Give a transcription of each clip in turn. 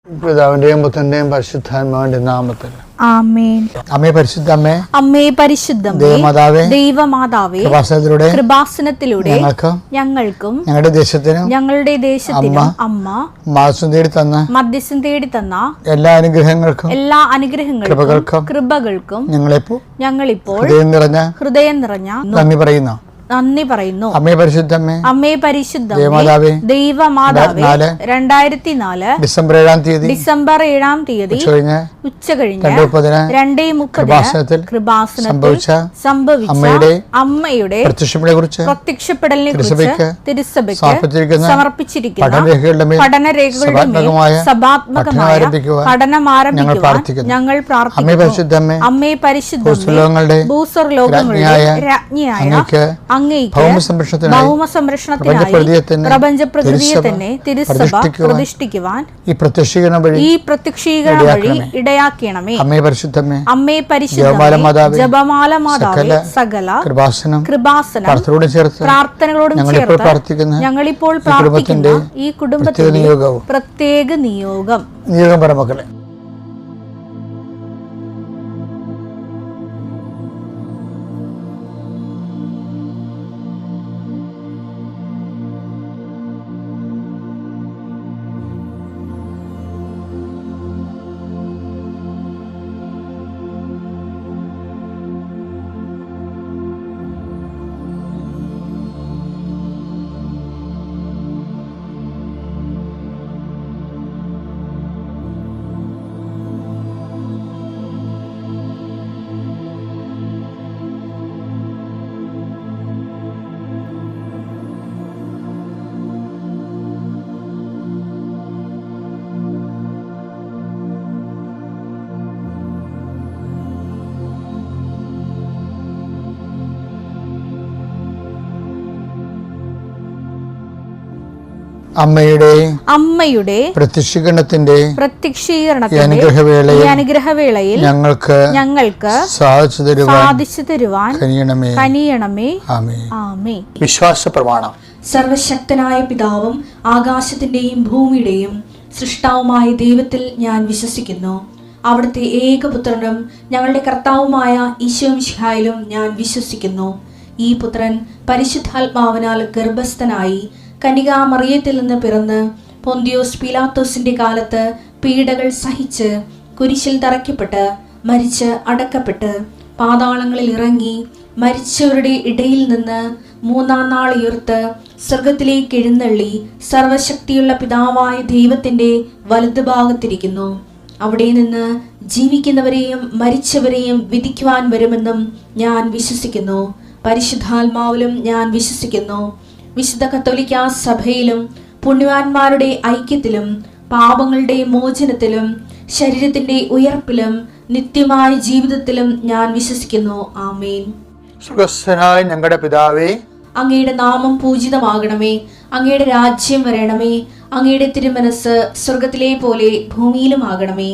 പിതാവിന്റെയും പുത്രന്റെയും പരിശുദ്ധാത്മാവിന്റെ നാമത്തിൽ ആമേൻ. അമ്മേ പരിശുദ്ധമ്മേ, അമ്മേ പരിശുദ്ധമേ, ദൈവമാതാവേ, ദൈവമാതാവേ, കൃപാസനത്തിലൂടെ ഞങ്ങൾക്കും ഞങ്ങളുടെ ദേശത്തിനും അമ്മ മധ്യസ്ഥം തേടി തന്ന എല്ലാ അനുഗ്രഹങ്ങൾക്കും കൃപകൾക്കും ഞങ്ങളിപ്പോൾ ഹൃദയം നിറഞ്ഞ നന്ദി പറയുന്നു. അമ്മേ പരിശുദ്ധമ്മേ, അമ്മേ പരിശുദ്ധമേ, ദൈവമാതാവേ, 2004 ഡിസംബർ 7 തീയതി ഉച്ചകഴിഞ്ഞ് 2:30 കൃപാസനത്തിൽ സംഭവിച്ച അമ്മയുടെ പ്രത്യക്ഷപ്പെടലിനെ കുറിച്ച് തിരുസഭയ്ക്ക് സമർപ്പിച്ചിരിക്കുന്ന പഠനരേഖകളുടെ മേൽ സഭാത്മകമായ പഠനം ആരംഭിക്കുവാൻ ഞങ്ങൾ പ്രാർത്ഥിക്കുന്നു. അമ്മേ പരിശുദ്ധമേ, ഭൂസ്വർലോകങ്ങളുടെ രാജ്ഞിയായ അങ്ങേയ്ക്ക് ഭൗമസംരക്ഷണത്തിനായി പ്രപഞ്ചപ്രകൃതിയെ തന്നെ തിരുസഭ പ്രതിഷ്ഠിക്കുവാൻ ഈ പ്രത്യക്ഷീകരണം വഴി ഇടയാക്കണമേ. അമ്മേ പരിശുദ്ധമേ, അമ്മേ പരിശുദ്ധമേ, ജപമാല മാതാവേ, സകല കൃപാസനം പ്രാർത്ഥനകളോടും ചേർത്ത് ഞങ്ങളിപ്പോൾ പ്രാർത്ഥിക്കുന്ന ഈ കുടുംബത്തിന്റെ പ്രത്യേക നിയോഗം മക്കളെ. അമ്മയുടെ പ്രത്യക്ഷീകരണത്തിന്റെ അനുഗ്രഹവേളയിൽ ഞങ്ങൾക്ക് സാധിച്ചു തരുവാൻ കനിയണമേ. ആമേൻ. വിശ്വാസ പ്രമാണം. സർവശക്തനായ പിതാവും ആകാശത്തിന്റെയും ഭൂമിയുടെയും സൃഷ്ടാവുമായ ദൈവത്തിൽ ഞാൻ വിശ്വസിക്കുന്നു. അവിടുത്തെ ഏകപുത്രനും ഞങ്ങളുടെ കർത്താവുമായ ഈശോമിശിഹായിലും ഞാൻ വിശ്വസിക്കുന്നു. ഈ പുത്രൻ പരിശുദ്ധാത്മാവിനാൽ ഗർഭസ്ഥനായി കന്യകാമറിയത്തിൽ നിന്ന് പിറന്ന് പൊന്തിയോസ് പീലാത്തോസിന്റെ കാലത്ത് പീഡകൾ സഹിച്ച് കുരിശിൽ തറയ്ക്കപ്പെട്ട് മരിച്ച് അടക്കപ്പെട്ട് പാതാളങ്ങളിൽ ഇറങ്ങി മരിച്ചവരുടെ ഇടയിൽ നിന്ന് 3-ാം നാൾ ഉയർത്ത് സ്വർഗത്തിലേക്ക് എഴുന്നള്ളി സർവശക്തിയുള്ള പിതാവായ ദൈവത്തിന്റെ വലതുഭാഗത്തിരിക്കുന്നു. അവിടെ നിന്ന് ജീവിക്കുന്നവരെയും മരിച്ചവരെയും വിധിക്കുവാൻ വരുമെന്നും ഞാൻ വിശ്വസിക്കുന്നു. പരിശുദ്ധാത്മാവിലും ഞാൻ വിശ്വസിക്കുന്നു. വിശുദ്ധ കത്തോലിക്കാ സഭയിലും പുണ്യവാന്മാരുടെ ഐക്യത്തിലും പാപങ്ങളുടെ മോചനത്തിലും ശരീരത്തിന്റെ ഉയർപ്പിലും നിത്യമായ ജീവിതത്തിലും ഞാൻ വിശ്വസിക്കുന്നു. ആമേൻ. സ്വർഗ്ഗസ്ഥനായ ഞങ്ങളുടെ പിതാവേ, അങ്ങയുടെ നാമം പൂജിതമാകണമേ. അങ്ങയുടെ രാജ്യം വരണമേ. അങ്ങയുടെ തിരുമനസ് സ്വർഗത്തിലെ പോലെ ഭൂമിയിലും ആകണമേ.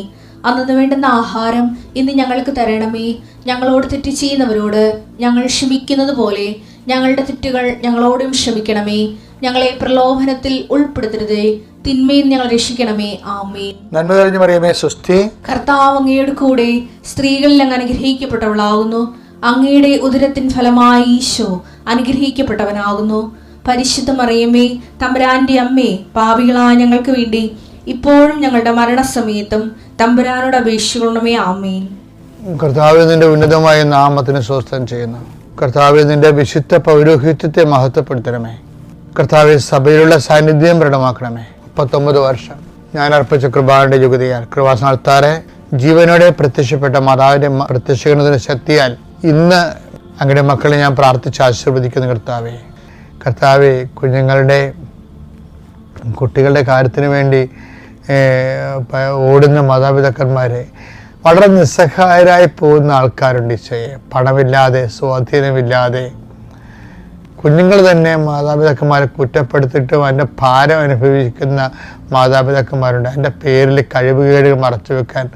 അന്നു വേണ്ടുന്ന ആഹാരം ഇന്ന് ഞങ്ങൾക്ക് തരണമേ. ഞങ്ങളോട് തെറ്റ് ചെയ്യുന്നവരോട് ഞങ്ങൾ ക്ഷമിക്കുന്നത് പോലെ ഞങ്ങളുടെ തെറ്റുകൾ ഞങ്ങളോടും ക്ഷമിക്കണമേ. ഞങ്ങളെ പ്രലോഭനത്തിൽ ഉൾപ്പെടുത്തരുതേ, തിന്മയിൽ ഞങ്ങൾ രക്ഷിക്കണമേ. ആമേൻ. നന്മ നിറഞ്ഞ മറിയമേ, സ്വസ്തി. കർത്താവ് അങ്ങയുടെ കൂടെ സ്ത്രീകളിൽ അങ്ങ് അനുഗ്രഹിക്കപ്പെട്ടവളാകുന്നു. അങ്ങയുടെ ഉദരത്തിൻ ഫലമായി ഈശോ അനുഗ്രഹിക്കപ്പെട്ടവനാകുന്നു. പരിശുദ്ധ മറിയമേ, തമ്പുരാന്റെ അമ്മേ, പാപികളായ ഞങ്ങൾക്ക് വേണ്ടി ഇപ്പോഴും ഞങ്ങളുടെ മരണസമയത്തും തമ്പുരാനോട് അപേക്ഷിക്കണമേ. ആമേൻ. കർത്താവേ, നിന്റെ ഉന്നതമായ നാമത്തിന് സ്വസ്ഥം ചെയ്യുന്നു. കർത്താവേ, നിന്റെ വിശുദ്ധ പൗരോഹിത്യത്തെ മഹത്വപ്പെടുത്തണമേ. കർത്താവേ, സഭയിലുള്ള സാന്നിധ്യം പ്രകടമാക്കണമേ. 39 വർഷം ഞാൻ അർപ്പിച്ച കൃപാന്റെ യുഗതിയാൽ കൃപാസനത്താറെ ജീവനോടെ പ്രത്യക്ഷപ്പെട്ട മാതാവിന്റെ പ്രത്യക്ഷീകരണത്തിന്റെ ശക്തിയാൽ ഇന്ന് അങ്ങയുടെ മക്കളെ ഞാൻ പ്രാർത്ഥിച്ച് ആശീർവദിക്കുന്നു. കർത്താവേ, കുട്ടികളുടെ കാര്യത്തിന് വേണ്ടി ഓടുന്ന മാതാപിതാക്കന്മാരെ, വളരെ നിസ്സഹായരായി പോകുന്ന ആൾക്കാരുണ്ട്. ഈശോയെ, പണമില്ലാതെ സ്വാധീനമില്ലാതെ കുഞ്ഞുങ്ങൾ തന്നെ മാതാപിതാക്കന്മാരെ കുറ്റപ്പെടുത്തിയിട്ടും അതിൻ്റെ ഭാരം അനുഭവിക്കുന്ന മാതാപിതാക്കന്മാരുണ്ട്. അതിൻ്റെ പേരിൽ കഴിവുകേടുകൾ മറച്ചു വെക്കാൻ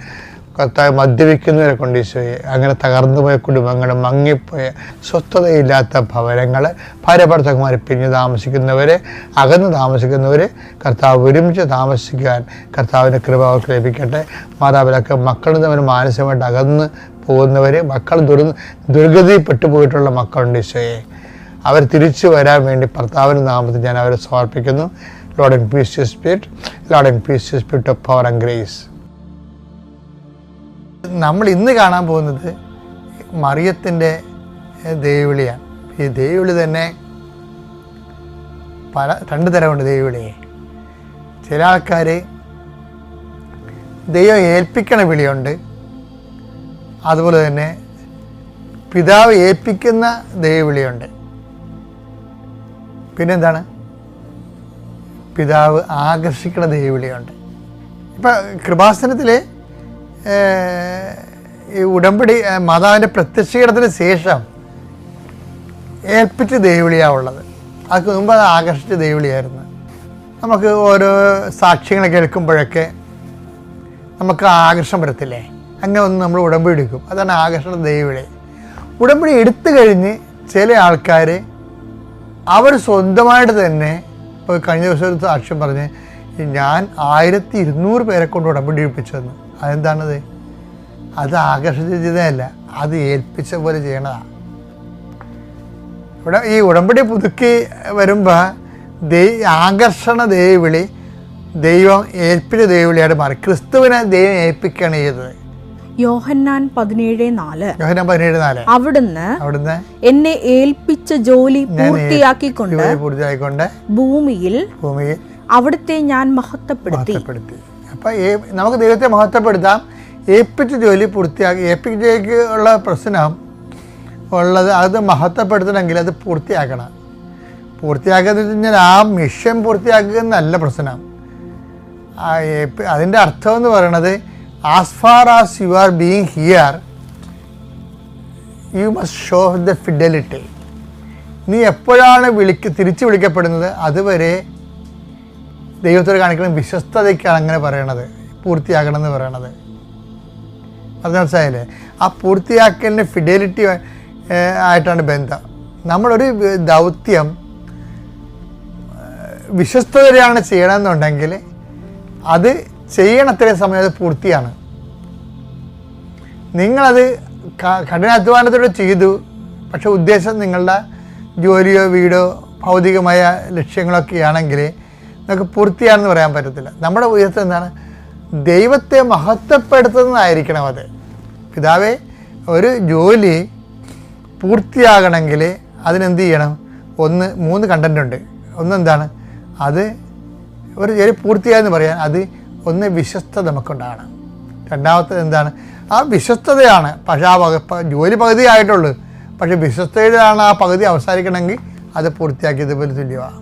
കർത്താവ് മദ്യപിക്കുന്നവരെ കൊണ്ട് ഈശോയെ, അങ്ങനെ തകർന്നുപോയ കുടുംബങ്ങൾ, മങ്ങിപ്പോയ സ്വസ്ഥതയില്ലാത്ത ഭവനങ്ങൾ, ഭാര്യഭർത്താക്കന്മാർ പിരിഞ്ഞ് താമസിക്കുന്നവരെ, അകന്ന് താമസിക്കുന്നവരെ കർത്താവ് ഒരുമിച്ച് താമസിക്കാൻ കർത്താവിൻ്റെ കൃപ അവർക്ക് ലഭിക്കട്ടെ. മാതാപിതാക്കൾ മക്കളിൽ തമ്മിൽ മാനസികമായിട്ട് അകന്ന് പോകുന്നവർ, മക്കൾ ദുർഗതിപ്പെട്ടു പോയിട്ടുള്ള മക്കളുണ്ട് ഈശോയെ, അവർ തിരിച്ചു വരാൻ വേണ്ടി കർത്താവിൻ്റെ നാമത്തിൽ ഞാൻ അവരെ സമർപ്പിക്കുന്നു. Lord increase your spirit, Lord increase your spirit of power and grace. നമ്മൾ ഇന്ന് കാണാൻ പോകുന്നത് മറിയത്തിൻ്റെ ദൈവവിളിയാണ്. ഈ ദൈവവിളി തന്നെ രണ്ട് തരമുണ്ട് ദൈവവിളിയെ. ചില ആൾക്കാർ ദൈവം ഏൽപ്പിക്കണ വിളിയുണ്ട്, അതുപോലെ തന്നെ പിതാവ് ഏൽപ്പിക്കുന്ന ദൈവവിളിയുണ്ട്. പിന്നെന്താണ്? പിതാവ് ആകർഷിക്കുന്ന ദൈവവിളിയുണ്ട്. ഇപ്പം കൃപാസനത്തിൽ ഈ ഉടമ്പടി മാതാവിൻ്റെ പ്രത്യക്ഷീകരണത്തിന് ശേഷം ഏൽപ്പിച്ച ദൈവവിളിയാണുള്ളത്. അതിന് മുമ്പ് അത് ആകർഷിച്ച ദൈവവിളിയായിരുന്നു. നമുക്ക് ഓരോ സാക്ഷ്യങ്ങൾ കേൾക്കുമ്പോഴൊക്കെ നമുക്ക് ആകർഷണം വരത്തില്ലേ? അങ്ങനെ ഒന്ന് നമ്മൾ ഉടമ്പടി എടുക്കും. അതാണ് ആകർഷണ ദൈവവിളി. ഉടമ്പടി എടുത്തു കഴിഞ്ഞ് ചില ആൾക്കാർ അവർ സ്വന്തമായിട്ട് തന്നെ, ഇപ്പോൾ കഴിഞ്ഞ ദിവസം ഒരു സാക്ഷ്യം പറഞ്ഞ്, ഞാൻ 1200 പേരെ കൊണ്ട് ഉടമ്പടി എടുപ്പിച്ചതെന്ന്. അതെന്താണത്? അത് ആകർഷിച്ചതല്ല, അത് ഏൽപ്പിച്ച പോലെ ചെയ്യണതാണ്. ഇവിടെ ഈ ഉടമ്പടി പുതുക്കി വരുമ്പോൾ ആകർഷണ ദൈവവിളി ദൈവം ഏൽപ്പിച്ച ദൈവവിളിയായിട്ട് മാറി. ക്രിസ്തുവിനെ ദൈവം ഏൽപ്പിക്കുകയാണ് ചെയ്തത്. യോഹന്നാൻ 17:4 അവിടുന്ന് എന്നെ ഏൽപ്പിച്ച ജോലി പൂർത്തിയാക്കിക്കൊണ്ട് ഭൂമിയിൽ അവിടുത്തെ ഞാൻ മഹത്വപ്പെടുത്തി. അപ്പൊ നമുക്ക് ദൈവത്തെ മഹത്വപ്പെടുത്താം. ഏൽപ്പിച്ച ജോലി പൂർത്തിയാക്കി. ഏൽപ്പിച്ചേക്ക് ഉള്ള പ്രശ്നം ഉള്ളത് അത് മഹത്വപ്പെടുത്തണമെങ്കിൽ അത് പൂർത്തിയാക്കണം. പൂർത്തിയാക്കുക എന്ന് വെച്ച് കഴിഞ്ഞാൽ ആ മിഷൻ പൂർത്തിയാക്കുക എന്നല്ല പ്രശ്നം. അതിൻ്റെ അർത്ഥം എന്ന് പറയണത്, as far as you are being here, you must show the fidelity. നീ എപ്പോഴാണ് തിരിച്ചു വിളിക്കപ്പെടുന്നത് അതുവരെ ദൈവത്തോട് കാണിക്കുന്ന വിശ്വസ്തതയ്ക്കാണ് അങ്ങനെ പറയണത്, പൂർത്തിയാക്കണം എന്ന് പറയണത്. അത് മനസ്സിലായില്ലേ? ആ പൂർത്തിയാക്കലിന് ഫിഡലിറ്റി ആയിട്ടാണ് ബന്ധം. നമ്മളൊരു ദൗത്യം വിശ്വസ്തതയാണ് ചെയ്യണമെന്നുണ്ടെങ്കിൽ അത് ചെയ്യണത്രയും സമയം അത് പൂർത്തിയാണ്. നിങ്ങളത് കഠിനാധ്വാനത്തോടെ ചെയ്തു, പക്ഷെ ഉദ്ദേശം നിങ്ങളുടെ ജോലിയോ വീടോ ഭൗതികമായ ലക്ഷ്യങ്ങളൊക്കെ ആണെങ്കിൽ നമുക്ക് പൂർത്തിയാണെന്ന് പറയാൻ പറ്റത്തില്ല. നമ്മുടെ ഉയർത്തം എന്താണ്? ദൈവത്തെ മഹത്വപ്പെടുത്തുന്നതായിരിക്കണം അത്. പിതാവേ, ഒരു ജോലി പൂർത്തിയാകണമെങ്കിൽ അതിനെന്ത് ചെയ്യണം? 3 കണ്ടൻ്റ് ഉണ്ട്. ഒന്നെന്താണ്? അത് ഒരു ജോലി പൂർത്തിയായെന്ന് പറയാൻ അത് ഒന്ന് വിശ്വസ്തത നമുക്കുണ്ടാകണം. രണ്ടാമത്തേത് എന്താണ്? ആ വിശ്വസ്തതയാണ്. പക്ഷേ ആ ജോലി പകുതി ആയിട്ടുള്ളൂ, പക്ഷേ വിശ്വസ്തതയിലാണ് ആ പകുതി അവസാനിക്കണമെങ്കിൽ അത് പൂർത്തിയാക്കിയതുപോലെ തുല്യമാണ്.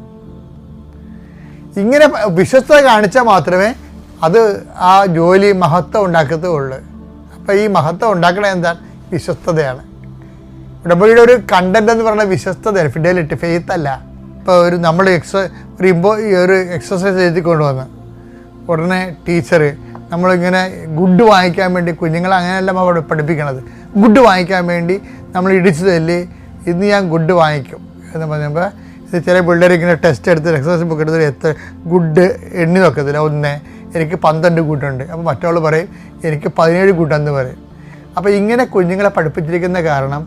ഇങ്ങനെ വിശ്വസ്തത കാണിച്ചാൽ മാത്രമേ അത് ആ ജോലി മഹത്വം ഉണ്ടാക്കത്തുള്ളൂ. അപ്പോൾ ഈ മഹത്വം ഉണ്ടാക്കണത് എന്താണ്? വിശ്വസ്തതയാണ്. ഉടമ്പടിയുടെ ഒരു കണ്ടന്റ് എന്ന് പറയുന്നത് വിശ്വസ്തതയാണ്, ഫിഡലിറ്റി, ഫെയ്ത്ത് അല്ല. ഇപ്പോൾ നമ്മൾ ഒരു എക്സസൈസ് എഴുതി കൊണ്ടുവന്ന് ഉടനെ ടീച്ചർ നമ്മളിങ്ങനെ ഗുഡ് വാങ്ങിക്കാൻ വേണ്ടി, കുഞ്ഞുങ്ങളെ അങ്ങനെയല്ല അവിടെ പഠിപ്പിക്കണത്, ഗുഡ് വാങ്ങിക്കാൻ വേണ്ടി നമ്മൾ ഇടിച്ചു തല്ലി ഇന്ന് ഞാൻ ഗുഡ് വാങ്ങിക്കും എന്ന് പറഞ്ഞപ്പോൾ ഇത് ചില പിള്ളേർ ഇങ്ങനെ ടെസ്റ്റ് എടുത്ത് എക്സസൈസ് ബുക്ക് എടുത്ത് എത്ര ഗുഡ് എണ്ണി നോക്കത്തില്ല. എനിക്ക് 12 ഗുഡുണ്ട്. അപ്പോൾ മറ്റവൾ പറയും എനിക്ക് 17 ഗുഡെന്ന് പറയും. അപ്പോൾ ഇങ്ങനെ കുഞ്ഞുങ്ങളെ പഠിപ്പിച്ചിരിക്കുന്ന കാരണം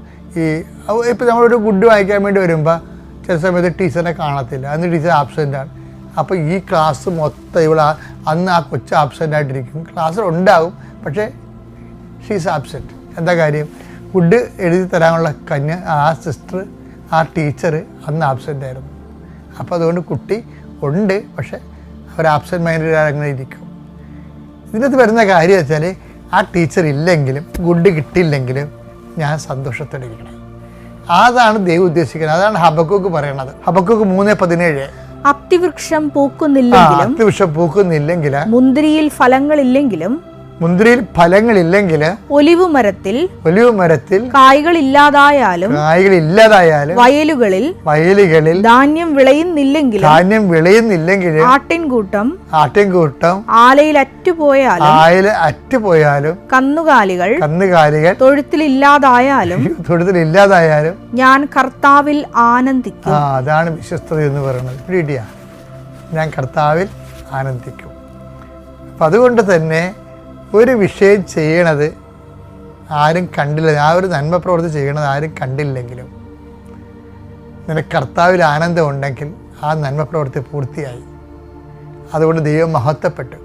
ഇപ്പോൾ നമ്മളൊരു ഗുഡ് വാങ്ങിക്കാൻ വേണ്ടി വരുമ്പോൾ ചില സമയത്ത് ടീച്ചറിനെ കാണത്തില്ല, അന്ന് ടീച്ചർ ആബ്സെൻ്റാണ്. അപ്പോൾ ഈ ക്ലാസ് മൊത്തം അന്ന് ആ കൊച്ചു ആബ്സെൻ്റായിട്ടിരിക്കും. ക്ലാസ്സിൽ ഉണ്ടാവും, പക്ഷേ ഷീസ് ആബ്സെൻറ്റ്. എന്താ കാര്യം? ഗുഡ് എഴുതി തരാനുള്ള ആ സിസ്റ്റർ, ആ ടീച്ചർ അന്ന് ആബ്സെൻ്റ് ആയിരുന്നു. അപ്പോൾ അതുകൊണ്ട് കുട്ടി ഉണ്ട്, പക്ഷേ അവർ ആബ്സെൻറ്റ് മൈൻഡഡ് അങ്ങനെ ഇരിക്കും. ഇതിനകത്ത് വരുന്ന കാര്യം വെച്ചാൽ ആ ടീച്ചർ ഇല്ലെങ്കിലും ഗുഡ് കിട്ടിയില്ലെങ്കിലും ഞാൻ സന്തോഷത്തോടെ ഇരിക്കണം. അതാണ് ദൈവം ഉദ്ദേശിക്കുന്നത്. അതാണ് ഹബക്കൂക്ക് പറയണത്. ഹബക്കൂക്ക് 3:17 അത്തിവൃക്ഷം പൂക്കുന്നില്ലെങ്കിലും മുന്തിരിയിൽ ഫലങ്ങളില്ലെങ്കിലും മുന്തിരിയിൽ ഫലങ്ങളില്ലെങ്കിൽ ഒലിവ് മരത്തിൽ കായ്കളില്ലാതായാലും വയലുകളിൽ ധാന്യം വിളയുന്നില്ലെങ്കിൽ ആട്ടിൻകൂട്ടം ആലയിൽ അറ്റുപോയാലും കന്നുകാലികൾ തൊഴുത്തിലില്ലാതായാലും ഞാൻ കർത്താവിൽ ആനന്ദിക്കും. അതാണ് വിശ്വസ്തത എന്ന് പറയുന്നത്. പിടിയാ, ഞാൻ കർത്താവിൽ ആനന്ദിക്കും. അപ്പം അതുകൊണ്ട് തന്നെ ഒരു വിഷയം ചെയ്യണത് ആരും കണ്ടില്ല, ആ ഒരു നന്മ പ്രവൃത്തി ചെയ്യണത് ആരും കണ്ടില്ലെങ്കിലും നിനക്ക് കർത്താവിൽ ആനന്ദം ഉണ്ടെങ്കിൽ ആ നന്മ പ്രവൃത്തി പൂർത്തിയായി. അതുകൊണ്ട് ദൈവം മഹത്വപ്പെട്ടു.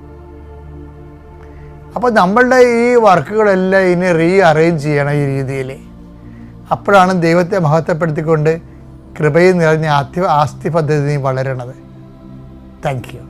അപ്പോൾ നമ്മളുടെ ഈ വർക്കുകളെല്ലാം ഇനി അറേഞ്ച് ചെയ്യണം ഈ രീതിയിൽ. അപ്പോഴാണ് ദൈവത്തെ മഹത്വപ്പെടുത്തിക്കൊണ്ട് കൃപയിൽ നിറഞ്ഞ ആസ്തി പദ്ധതി വളരണത്. Thank you.